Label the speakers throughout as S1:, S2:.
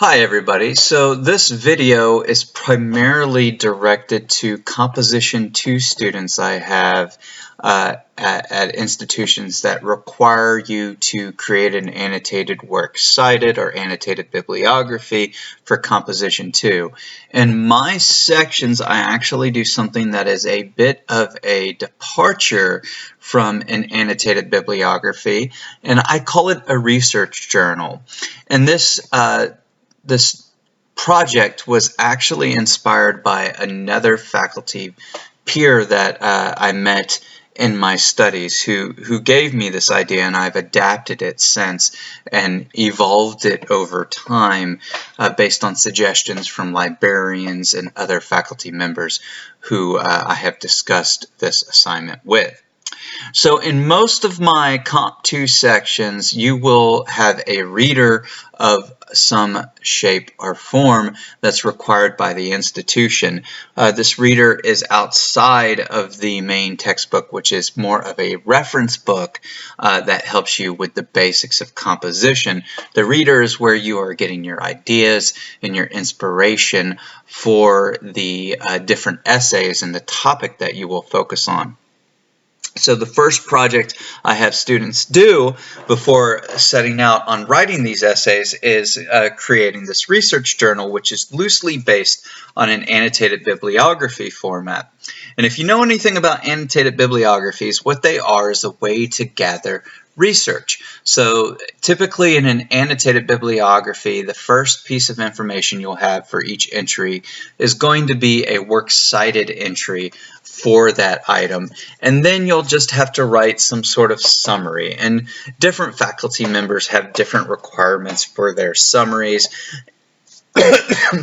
S1: Hi everybody, so this video is primarily directed to Composition 2 students I have at institutions that require you to create an annotated works cited or annotated bibliography for Composition 2. In my sections I actually do something that is a bit of a departure from an annotated bibliography, and I call it a research journal. And this project was actually inspired by another faculty peer that I met in my studies who gave me this idea, and I've adapted it since and evolved it over time based on suggestions from librarians and other faculty members who I have discussed this assignment with. So in most of my Comp 2 sections, you will have a reader of some shape or form that's required by the institution. This reader is outside of the main textbook, which is more of a reference book that helps you with the basics of composition. The reader is where you are getting your ideas and your inspiration for the different essays and the topic that you will focus on. So the first project I have students do before setting out on writing these essays is creating this research journal, which is loosely based on an annotated bibliography format. And if you know anything about annotated bibliographies, what they are is a way to gather research. So typically in an annotated bibliography, the first piece of information you'll have for each entry is going to be a works cited entry for that item, and then you'll just have to write some sort of summary. And different faculty members have different requirements for their summaries.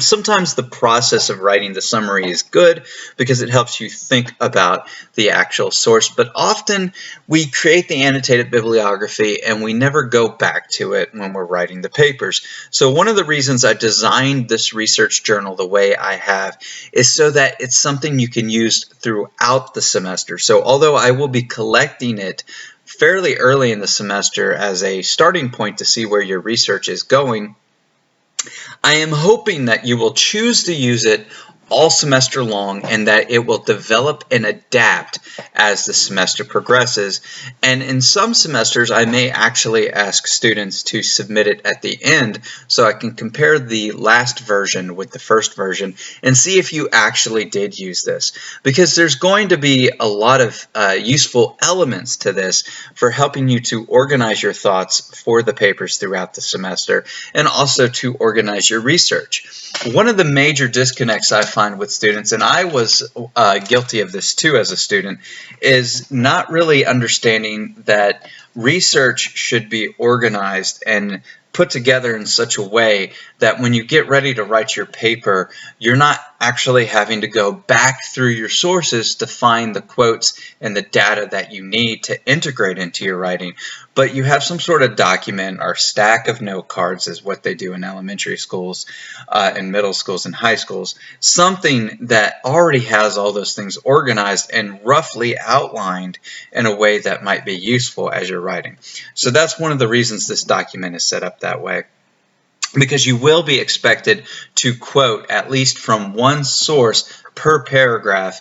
S1: Sometimes the process of writing the summary is good because it helps you think about the actual source, but often we create the annotated bibliography and we never go back to it when we're writing the papers. So one of the reasons I designed this research journal the way I have is so that it's something you can use throughout the semester. So although I will be collecting it fairly early in the semester as a starting point to see where your research is going, I am hoping that you will choose to use it all semester long and that it will develop and adapt as the semester progresses. And in some semesters, I may actually ask students to submit it at the end so I can compare the last version with the first version and see if you actually did use this. Because there's going to be a lot of useful elements to this for helping you to organize your thoughts for the papers throughout the semester and also to organize your research. One of the major disconnects I find with students, and I was guilty of this too as a student, is not really understanding that research should be organized and put together in such a way that when you get ready to write your paper, you're not actually having to go back through your sources to find the quotes and the data that you need to integrate into your writing, but you have some sort of document or stack of note cards is what they do in elementary schools and middle schools and high schools, something that already has all those things organized and roughly outlined in a way that might be useful as you're writing. So that's one of the reasons this document is set up that way, because you will be expected to quote at least from one source per paragraph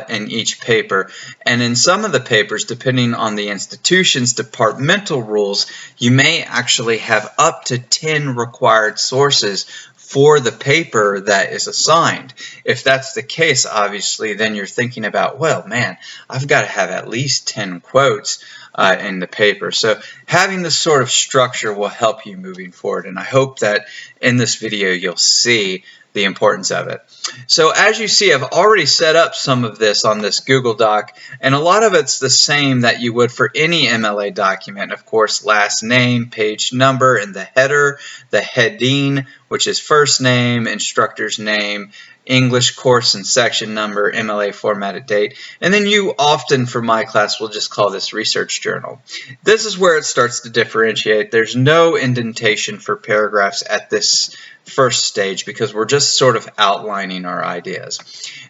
S1: in each paper. And in some of the papers, depending on the institution's departmental rules, you may actually have up to 10 required sources for the paper that is assigned. If that's the case, obviously, then you're thinking about, well, man, I've got to have at least 10 quotes in the paper. So having this sort of structure will help you moving forward, and I hope that in this video you'll see the importance of it. So as you see, I've already set up some of this on this Google Doc, and a lot of it's the same that you would for any MLA document. Of course, last name, page number, and the header, the heading, which is first name, instructor's name, English course and section number, MLA formatted date, and then you often, for my class, will just call this research journal. This is where it starts to differentiate. There's no indentation for paragraphs at this first stage because we're just sort of outlining our ideas.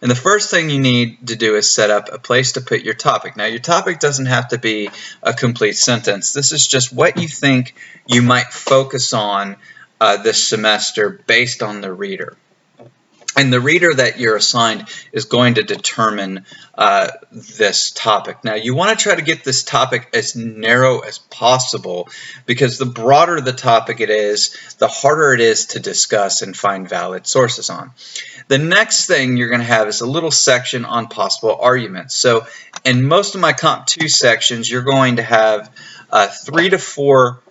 S1: And the first thing you need to do is set up a place to put your topic. Now, your topic doesn't have to be a complete sentence. This is just what you think you might focus on this semester based on the reader. And the reader that you're assigned is going to determine this topic. Now, you want to try to get this topic as narrow as possible, because the broader the topic it is, the harder it is to discuss and find valid sources on. The next thing you're going to have is a little section on possible arguments. So in most of my Comp 2 sections, you're going to have 3 to 4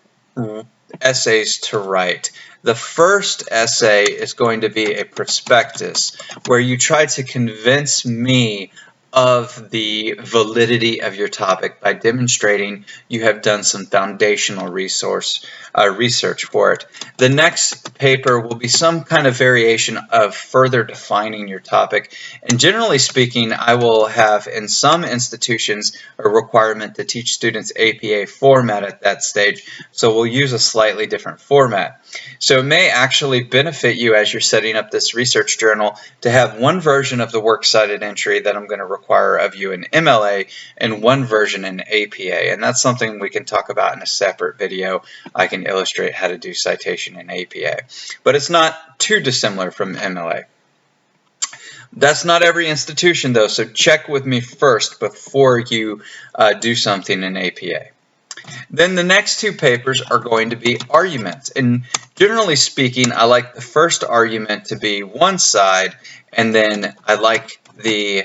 S1: essays to write. The first essay is going to be a prospectus, where you try to convince me of the validity of your topic by demonstrating you have done some foundational research for it. The next paper will be some kind of variation of further defining your topic, and generally speaking, I will have in some institutions a requirement to teach students APA format at that stage, so we'll use a slightly different format. So it may actually benefit you as you're setting up this research journal to have one version of the works cited entry that I'm going to require of you in MLA and one version in APA. And that's something we can talk about in a separate video. I can illustrate how to do citation in APA. But it's not too dissimilar from MLA. That's not every institution though, so check with me first before you do something in APA. Then the next two papers are going to be arguments, and generally speaking, I like the first argument to be one side, and then I like the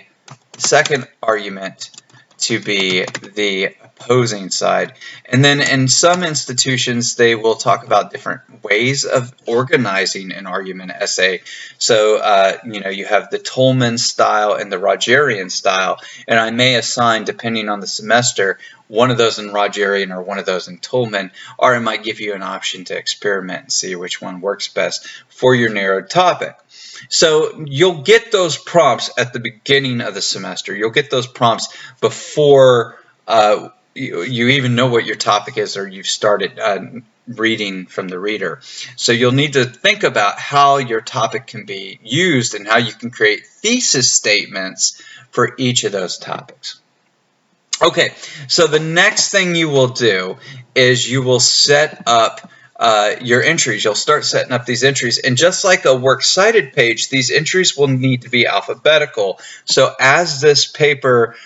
S1: second argument to be the opposing side. And then in some institutions, they will talk about different ways of organizing an argument essay. So, you have the Tolman style and the Rogerian style, and I may assign, depending on the semester, one of those in Rogerian or one of those in Tolman, or I might give you an option to experiment and see which one works best for your narrowed topic. So you'll get those prompts at the beginning of the semester. You'll get those prompts before you even know what your topic is, or you've started reading from the reader. So you'll need to think about how your topic can be used and how you can create thesis statements for each of those topics. Okay, so the next thing you will do is you will set up your entries. You'll start setting up these entries, and just like a works cited page, these entries will need to be alphabetical. So as this paper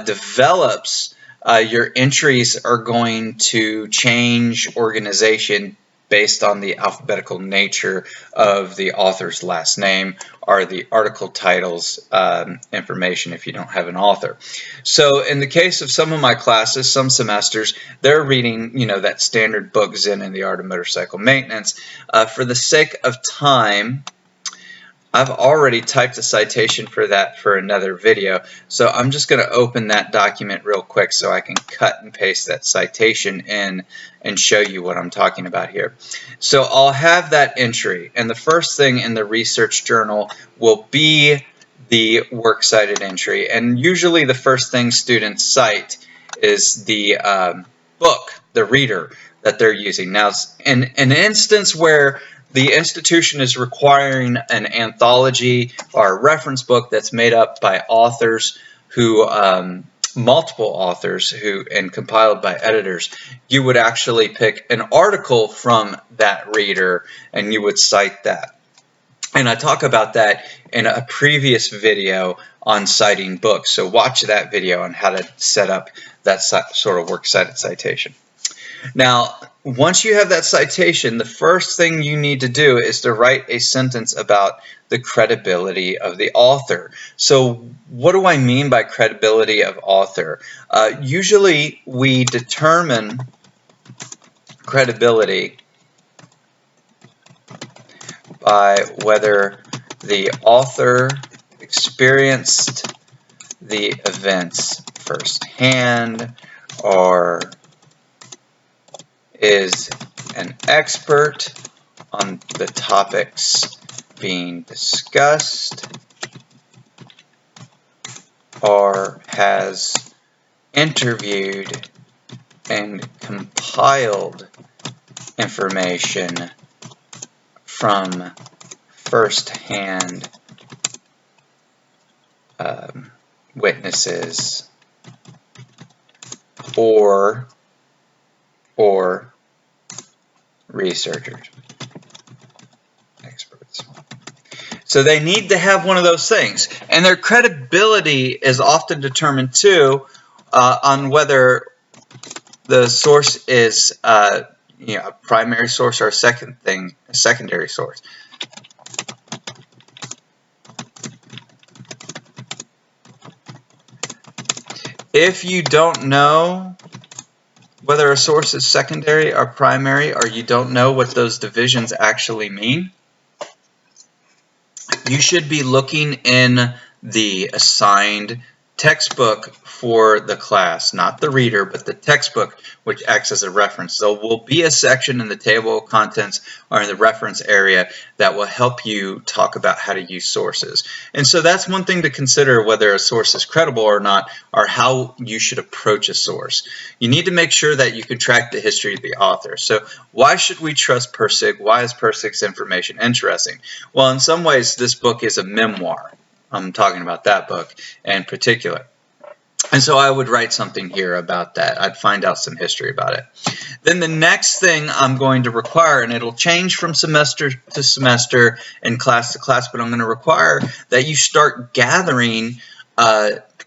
S1: develops, your entries are going to change organization based on the alphabetical nature of the author's last name or the article title's information if you don't have an author. So in the case of some of my classes, some semesters, they're reading, that standard book, Zen and the Art of Motorcycle Maintenance. For the sake of time, I've already typed a citation for that for another video, so I'm just going to open that document real quick so I can cut and paste that citation in and show you what I'm talking about here. So I'll have that entry, and the first thing in the research journal will be the works cited entry, and usually the first thing students cite is the book, the reader that they're using. Now, in an instance where the institution is requiring an anthology or a reference book that's made up by authors who, multiple authors and compiled by editors, you would actually pick an article from that reader and you would cite that. And I talk about that in a previous video on citing books, so watch that video on how to set up that sort of works cited citation. Now, once you have that citation, the first thing you need to do is to write a sentence about the credibility of the author. So what do I mean by credibility of author? Usually we determine credibility by whether the author experienced the events firsthand or is an expert on the topics being discussed or has interviewed and compiled information from first-hand witnesses or researchers. So they need to have one of those things. And their credibility is often determined, too, on whether the source is a primary source or a secondary source. If you don't know whether a source is secondary or primary, or you don't know what those divisions actually mean, you should be looking in the assigned textbook for the class, not the reader, but the textbook, which acts as a reference. So there will be a section in the table of contents or in the reference area that will help you talk about how to use sources. And so that's one thing to consider, whether a source is credible or not, or how you should approach a source. You need to make sure that you can track the history of the author. So why should we trust Pirsig? Why is Pirsig's information interesting? Well, in some ways, this book is a memoir. I'm talking about that book in particular. And so I would write something here about that. I'd find out some history about it. Then the next thing I'm going to require, and it'll change from semester to semester and class to class, but I'm going to require that you start gathering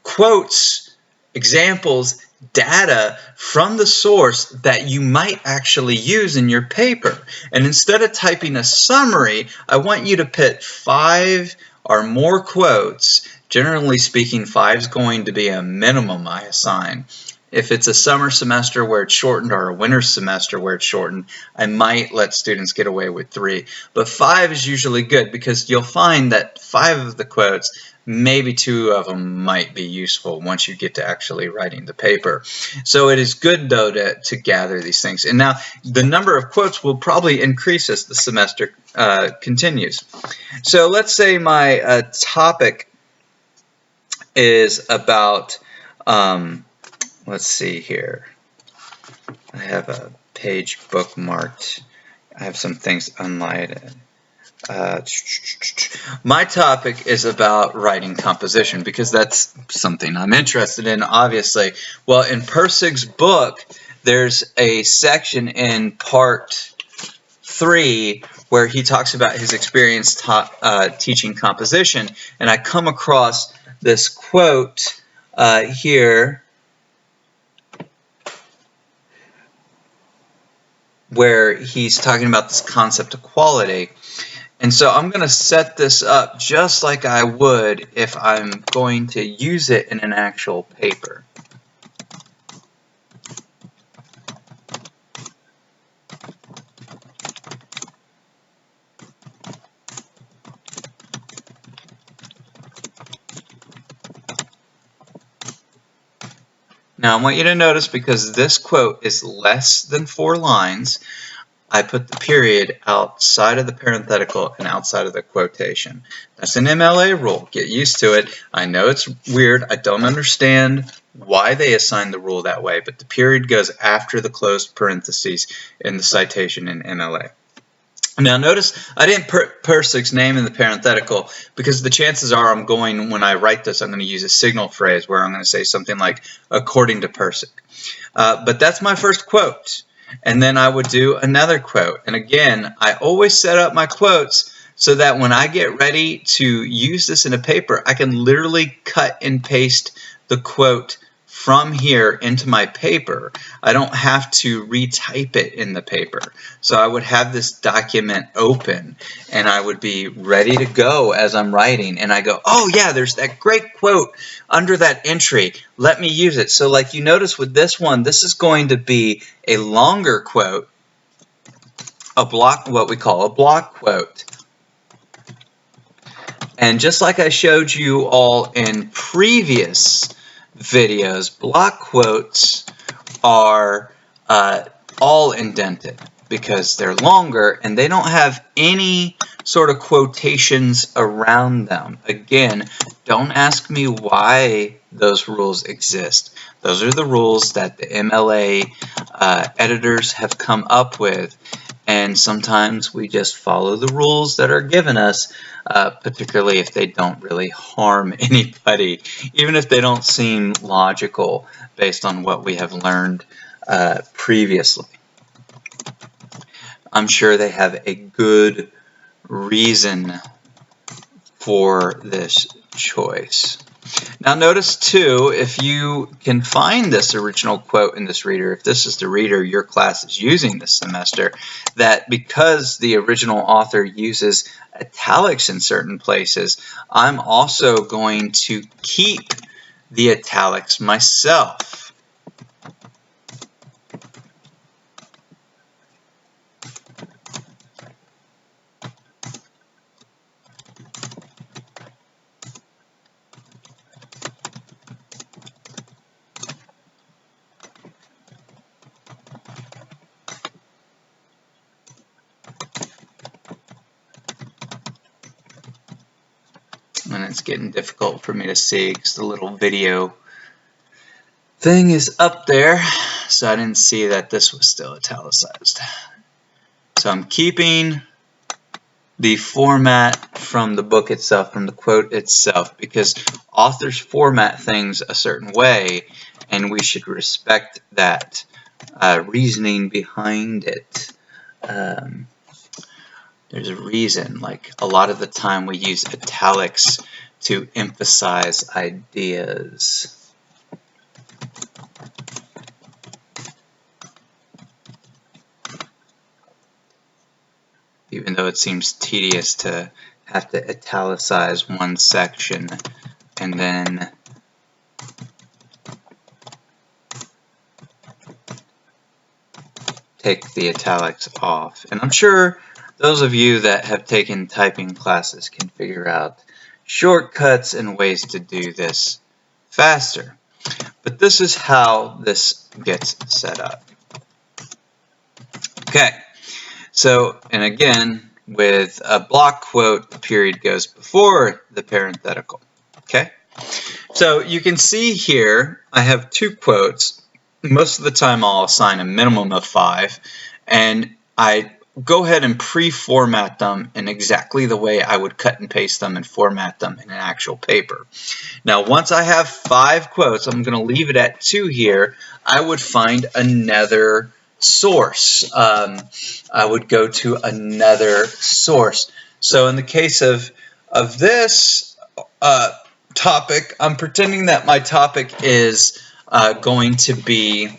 S1: quotes, examples, data from the source that you might actually use in your paper. And instead of typing a summary, I want you to put 5 or more quotes. Generally speaking, 5 is going to be a minimum I assign. If it's a summer semester where it's shortened or a winter semester where it's shortened, I might let students get away with 3. But 5 is usually good because you'll find that 5 of the quotes, maybe 2 of them might be useful once you get to actually writing the paper. So it is good, though, to gather these things. And now the number of quotes will probably increase as the semester continues. So let's say my topic is about, let's see here. I have a page bookmarked. I have some things unlighted. My topic is about writing composition because that's something I'm interested in, obviously. Well, in Pirsig's book, there's a section in part 3 where he talks about his experience teaching composition, and I come across this quote here where he's talking about this concept of quality. And so I'm going to set this up just like I would if I'm going to use it in an actual paper. Now I want you to notice, because this quote is less than 4 lines, I put the period outside of the parenthetical and outside of the quotation. That's an MLA rule. Get used to it. I know it's weird. I don't understand why they assign the rule that way, but the period goes after the closed parentheses in the citation in MLA. Now notice I didn't put Pirsig's name in the parenthetical because the chances are when I write this, I'm going to use a signal phrase where I'm going to say something like, according to Pirsig. But that's my first quote. And then I would do another quote. And again, I always set up my quotes so that when I get ready to use this in a paper, I can literally cut and paste the quote from here into my paper. I don't have to retype it in the paper. So I would have this document open and I would be ready to go as I'm writing, and I go, oh yeah, there's that great quote under that entry. Let me use it. So like you notice with this one, this is going to be a longer quote, what we call a block quote. And just like I showed you all in previous videos, block quotes are all indented because they're longer and they don't have any sort of quotations around them. Again, don't ask me why those rules exist. Those are the rules that the MLA editors have come up with, and sometimes we just follow the rules that are given us, particularly if they don't really harm anybody, even if they don't seem logical based on what we have learned previously. I'm sure they have a good reason for this choice. Now notice too, if you can find this original quote in this reader, if this is the reader your class is using this semester, that because the original author uses italics in certain places, I'm also going to keep the italics myself. And it's getting difficult for me to see because the little video thing is up there, so I didn't see that this was still italicized. So I'm keeping the format from the book itself, from the quote itself, because authors format things a certain way, and we should respect that reasoning behind it. There's a reason, like a lot of the time we use italics to emphasize ideas. Even though it seems tedious to have to italicize one section and then take the italics off. And I'm sure those of you that have taken typing classes can figure out shortcuts and ways to do this faster. But this is how this gets set up. Okay, so, and again, with a block quote, the period goes before the parenthetical. Okay, so you can see here I have two quotes. Most of the time I'll assign a minimum of 5, and I go ahead and pre-format them in exactly the way I would cut and paste them and format them in an actual paper. Now once I have 5 quotes, I'm going to leave it at 2 here. I would find another source. I would go to another source. So in the case of this topic, I'm pretending that my topic is going to be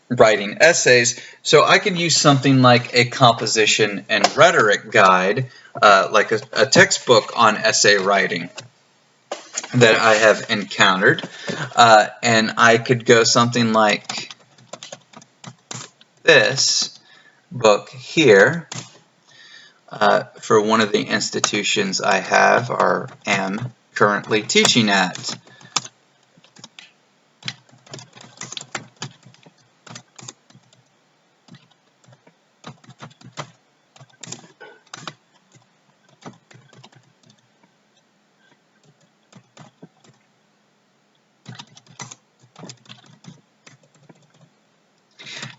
S1: writing essays, so I can use something like a composition and rhetoric guide, like a textbook on essay writing that I have encountered, and I could go something like this book here for one of the institutions I have or am currently teaching at.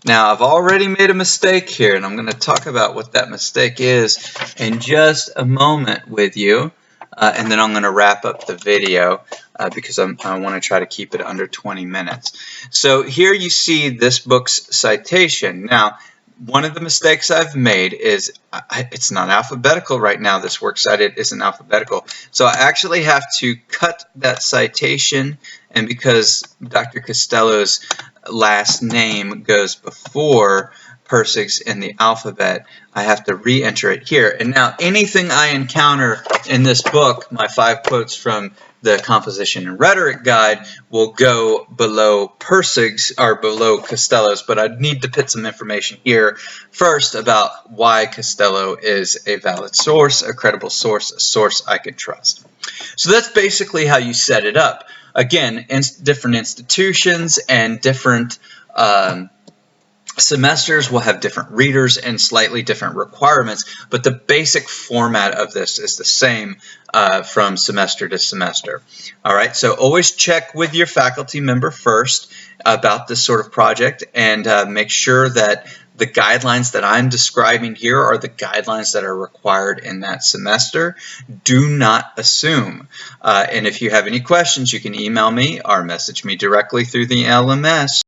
S1: Now, I've already made a mistake here, and I'm going to talk about what that mistake is in just a moment with you, and then I'm going to wrap up the video because I want to try to keep it under 20 minutes. So here you see this book's citation. Now, one of the mistakes I've made is it's not alphabetical right now. This works cited isn't alphabetical. So I actually have to cut that citation, and because Dr. Costello's last name goes before Persig's in the alphabet, I have to re-enter it here. And now anything I encounter in this book, my 5 quotes from the Composition and Rhetoric Guide, will go below Persig's or below Costello's, but I need to put some information here first about why Costello is a valid source, a credible source, a source I can trust. So that's basically how you set it up. Again, different institutions and different semesters will have different readers and slightly different requirements, but the basic format of this is the same from semester to semester. All right, so always check with your faculty member first about this sort of project, and make sure that the guidelines that I'm describing here are the guidelines that are required in that semester. Do not assume. And if you have any questions, you can email me or message me directly through the LMS.